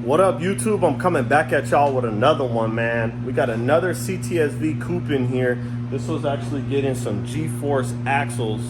What up, YouTube? I'm coming back at y'all with another one, man. We got another Ctsv coupe in here. This was actually getting some G-force axles.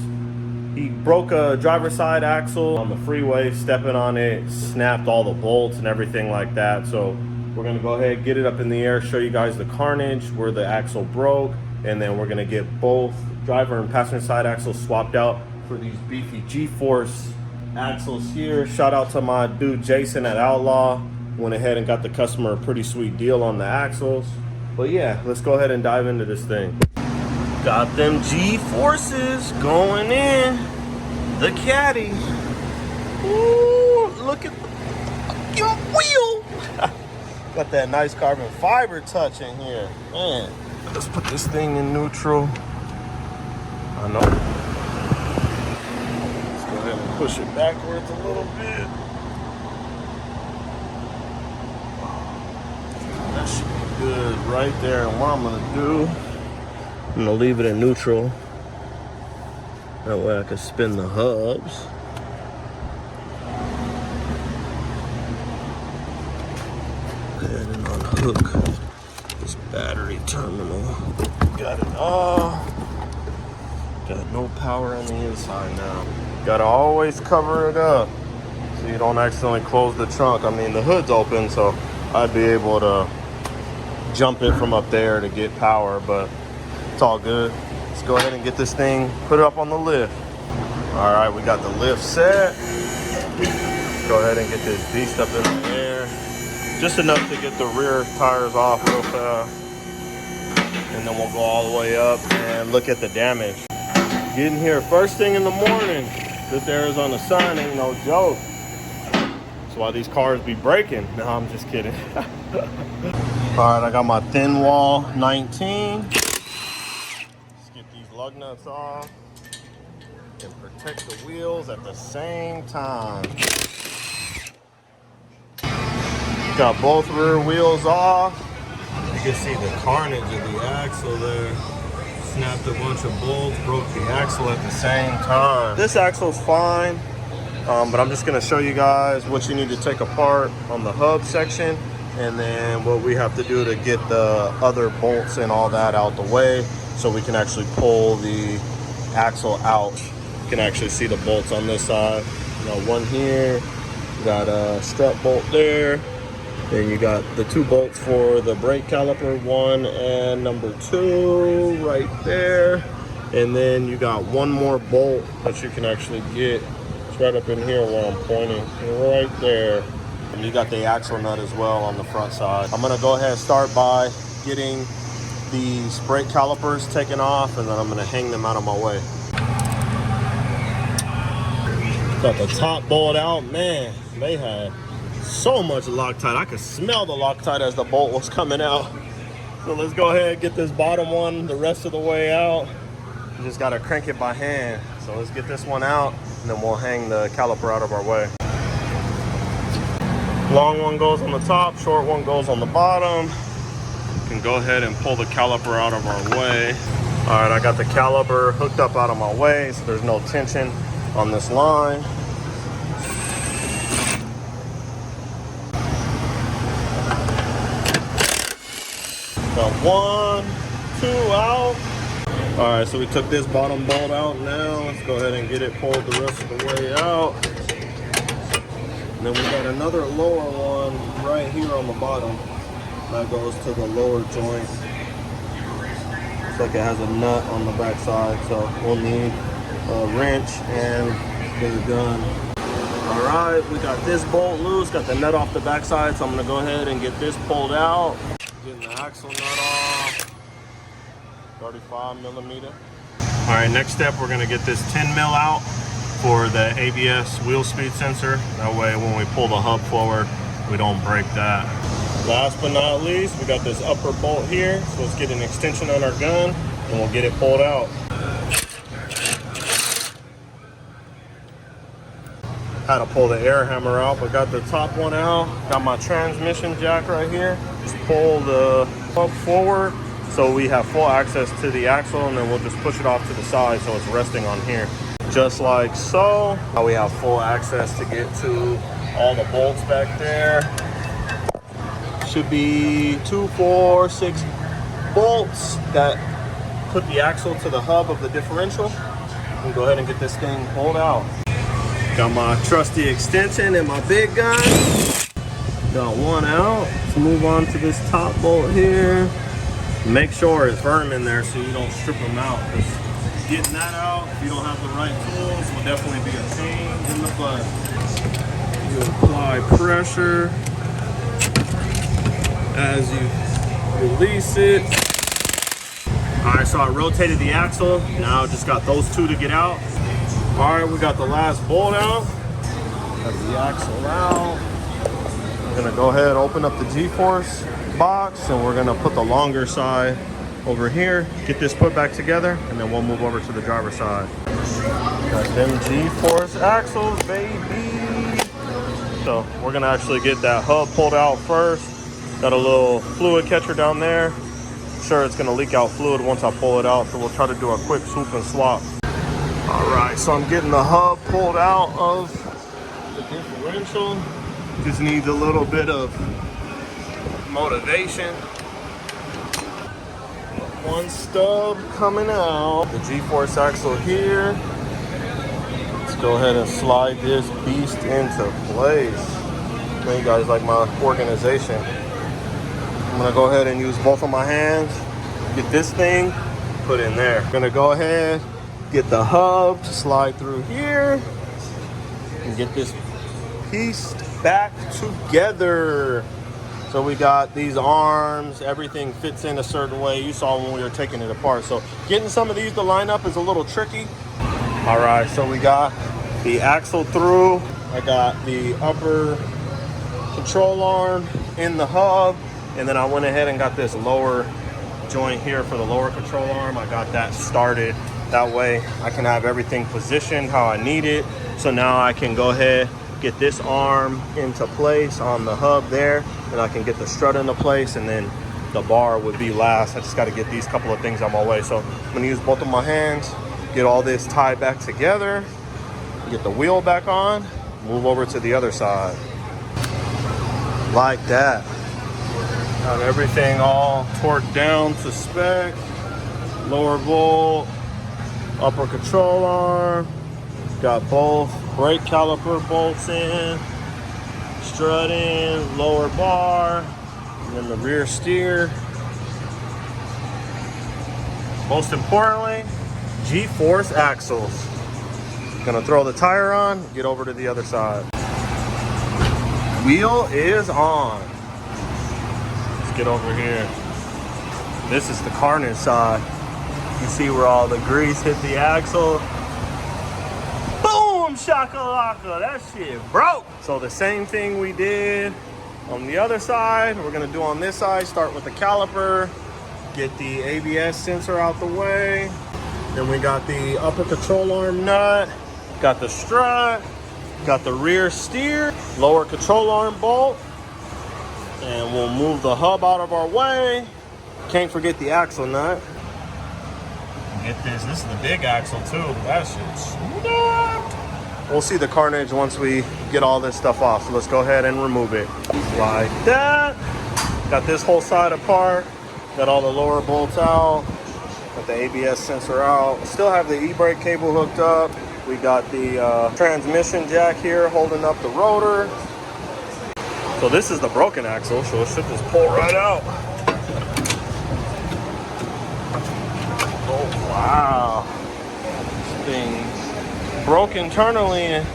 He broke a driver's side axle on the freeway, stepping on it, snapped all the bolts and everything like that. So we're gonna go ahead, get it up in the air, show you guys the carnage where the axle broke, and then we're gonna get both driver and passenger side axles swapped out for these beefy G-force axles here. Shout out to my dude Jason at Outlaw. Went ahead and got the customer a pretty sweet deal on the axles. But yeah, let's go ahead and dive into this thing. Got them G-forces going in the caddy. Ooh, look at the fucking wheel. Got that nice carbon fiber touch in here. Man, let's put this thing in neutral. I know. Let's go ahead and push it backwards a little bit. That should be good right there. And what I'm gonna do, I'm gonna leave it in neutral. That way I can spin the hubs. Go ahead and unhook this battery terminal. Got it all. Got no power on the inside now. Gotta always cover it up so you don't accidentally close the trunk. I mean, the hood's open, so I'd be able to jump it from up there to get power, but it's all good. Let's go ahead and get this thing, put it up on the lift. All right, we got the lift set. Go ahead and get this beast up in the air. Just enough to get the rear tires off real fast. And then we'll go all the way up and look at the damage. Getting here first thing in the morning. This Arizona sun ain't no joke. That's why these cars be breaking. No, I'm just kidding. All right, I got my thin wall 19. Let's get these lug nuts off and protect the wheels at the same time. Got both rear wheels off. You can see the carnage of the axle there. Snapped a bunch of bolts, broke the axle at the same time. This axle's fine, but I'm just gonna show you guys what you need to take apart on the hub section, and then what we have to do to get the other bolts and all that out the way so we can actually pull the axle out. You can actually see the bolts on this side. You know, one here, you got a strut bolt there. Then you got the two bolts for the brake caliper, 1 and number 2 right there. And then you got one more bolt that you can actually get. It's right up in here where I'm pointing, right there. And you got the axle nut as well on the front side. I'm gonna go ahead and start by getting these brake calipers taken off, and then I'm gonna hang them out of my way. Got the top bolt out, man. They had so much Loctite. I could smell the Loctite as the bolt was coming out. So let's go ahead and get this bottom one the rest of the way out. You just gotta crank it by hand. So let's get this one out, and then we'll hang the caliper out of our way. Long one goes on the top, short one goes on the bottom. You can go ahead and pull the caliper out of our way. All right, I got the caliper hooked up out of my way, so there's no tension on this line. Got 1, 2 out. All right, so we took this bottom bolt out now. Let's go ahead and get it pulled the rest of the way out. And then we got another lower one right here on the bottom. That goes to the lower joint. Looks like it has a nut on the back side, so we'll need a wrench and the gun. All right, we got this bolt loose, got the nut off the back side, so I'm gonna go ahead and get this pulled out. Getting the axle nut off, 35 millimeter. All right, next step, we're gonna get this 10 mil out for the ABS wheel speed sensor. That way, when we pull the hub forward, we don't break that. Last but not least, we got this upper bolt here. So let's get an extension on our gun and we'll get it pulled out. Had to pull the air hammer out, but got the top one out. Got my transmission jack right here. Just pull the pump forward so we have full access to the axle, and then we'll just push it off to the side so it's resting on here. Just like so. Now we have full access to get to all the bolts back there. should be 2, 4, 6 bolts that put the axle to the hub of the differential. And go ahead and get this thing pulled out. Got my trusty extension and my big gun. Got one out. Let's move on to this top bolt here. Make sure it's firm in there so you don't strip them out. Because getting that out, if you don't have the right tools, will definitely be a pain in the butt. You apply pressure as you release it. All right, so I rotated the axle. Now just got those two to get out. All right, we got the last bolt out. Got the axle out. We're gonna go ahead and open up the G-force box, and we're gonna put the longer side over here, get this put back together, and then we'll move over to the driver's side. Got them G-force axles, baby. So we're gonna actually get that hub pulled out first. Got a little fluid catcher down there. Sure, it's gonna leak out fluid once I pull it out, so we'll try to do a quick swoop and swap. All right, so I'm getting the hub pulled out of the differential. Just needs a little bit of motivation. One stub coming out. The G-force axle here. Let's go ahead and slide this beast into place. I know you guys like my organization. I'm gonna go ahead and use both of my hands. Get this thing put in there. Gonna go ahead, get the hub to slide through here and get this piece back together. So we got these arms, everything fits in a certain way. You saw when we were taking it apart. So getting some of these to line up is a little tricky. All right, so we got the axle through. I got the upper control arm in the hub, and then I went ahead and got this lower joint here for the lower control arm. I got that started. That way I can have everything positioned how I need it. So now I can go ahead, get this arm into place on the hub there, and I can get the strut into place, and then the bar would be last. I just got to get these couple of things on my way. So I'm going to use both of my hands, get all this tied back together, get the wheel back on, move over to the other side. Like that. Got everything all torqued down to spec. Lower bolt, upper control arm. Got both brake caliper bolts in, strut in, lower bar, and then the rear steer. Most importantly, G-force axles. Gonna throw the tire on, get over to the other side. Wheel is on. Let's get over here. This is the Carnage side. You see where all the grease hit the axle. Boom, shakalaka, that shit broke. So the same thing we did on the other side, we're gonna do on this side. Start with the caliper, get the ABS sensor out the way. Then we got the upper control arm nut, got the strut, got the rear steer, lower control arm bolt, and we'll move the hub out of our way. Can't forget the axle nut. Get this is the big axle too. That shit's nuts. We'll see the Carnage once we get all this stuff off. So let's go ahead and remove it. Like that. Got this whole side apart. Got all the lower bolts out. Got the ABS sensor out. Still have the e-brake cable hooked up. We got the transmission jack here holding up the rotor. So this is the broken axle, so it should just pull right out. Oh, wow. This thing broke internally and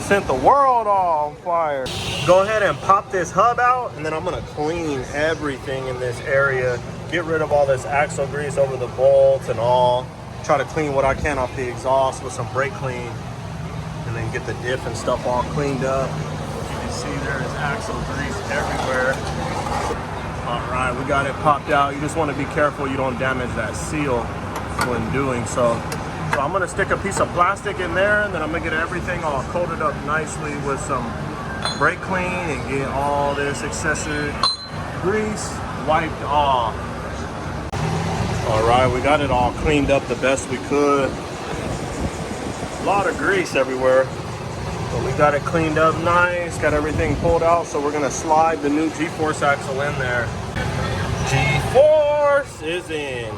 sent the world all on fire. Go ahead and pop this hub out, and then I'm gonna clean everything in this area. Get rid of all this axle grease over the bolts and all. Try to clean what I can off the exhaust with some brake clean, and then get the diff and stuff all cleaned up. You can see there is axle grease everywhere. All right, we got it popped out. You just want to be careful you don't damage that seal when doing so. So I'm gonna stick a piece of plastic in there, and then I'm gonna get everything all coated up nicely with some brake clean and get all this excessive grease wiped off. All right, we got it all cleaned up the best we could. A lot of grease everywhere, but we got it cleaned up nice. Just got everything pulled out, so we're gonna slide the new G-force axle in there. G-force is in.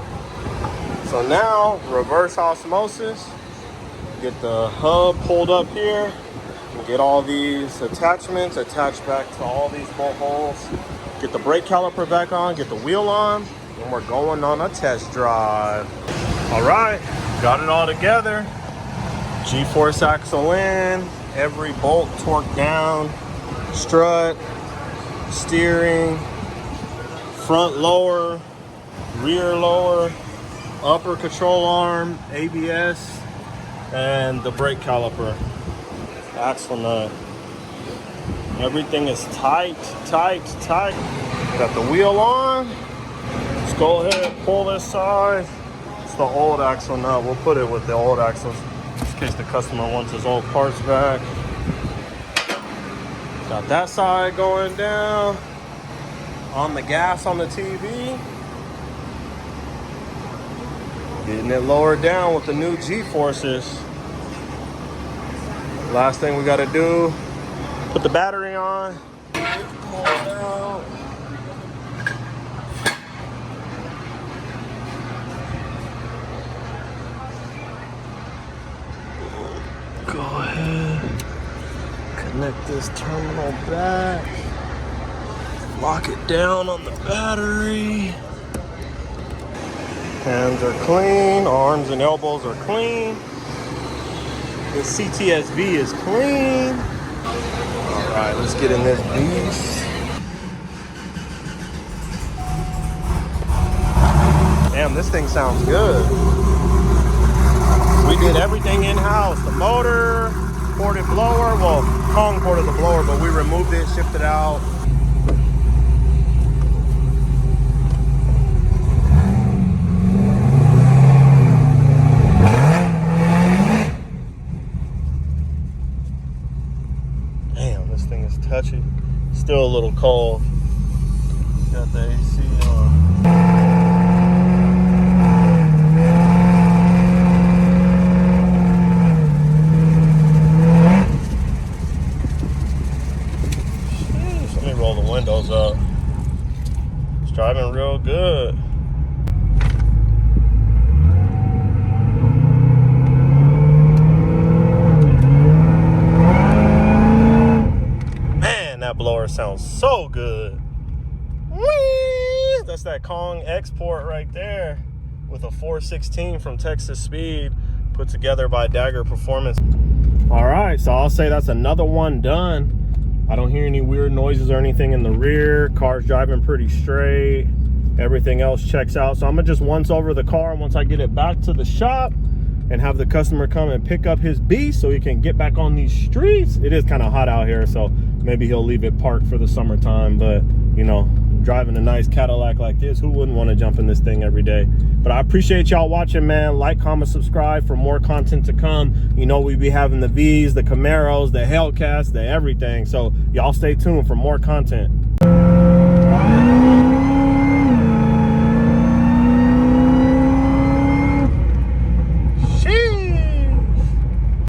So now, reverse osmosis. Get the hub pulled up here. Get all these attachments attached back to all these bolt holes. Get the brake caliper back on, get the wheel on, and we're going on a test drive. All right, got it all together. G-force axle in, every bolt torqued down, strut, steering, front lower, rear lower, upper control arm, ABS, and the brake caliper, axle nut. Everything is tight. Got the wheel on. Let's go ahead and pull this side. It's the old axle nut. We'll put it with the old axles in case the customer wants his old parts back. Got that side going down. On the gas on the TV. Getting it lowered down with the new G-forces. Last thing we got to do, put the battery on. Pull it out. Go ahead. Connect this terminal back. Lock it down on the battery. Hands are clean, arms and elbows are clean. The Ctsv is clean. All right, let's get in this beast. Damn, this thing sounds good. We did everything in-house. The motor, ported blower. Well, Kong ported the blower, but we removed it, shipped it out. Touchy. Still a little cold. Got the AC on. Jeez, let me roll the windows up. It's driving real good. Blower sounds so good. Whee! That's that Kong export right there with a 416 from Texas Speed put together by Dagger Performance. All right, so I'll say that's another one done. I don't hear any weird noises or anything in the rear. Car's driving pretty straight. Everything else checks out. So I'm gonna just once over the car once I get it back to the shop and have the customer come and pick up his beast so he can get back on these streets. It is kind of hot out here, so maybe he'll leave it parked for the summertime, but you know, driving a nice Cadillac like this, who wouldn't want to jump in this thing every day? But I appreciate y'all watching, man. Like, comment, subscribe for more content to come. You know, we be having the V's, the Camaros, the Hellcats, the everything. So y'all stay tuned for more content.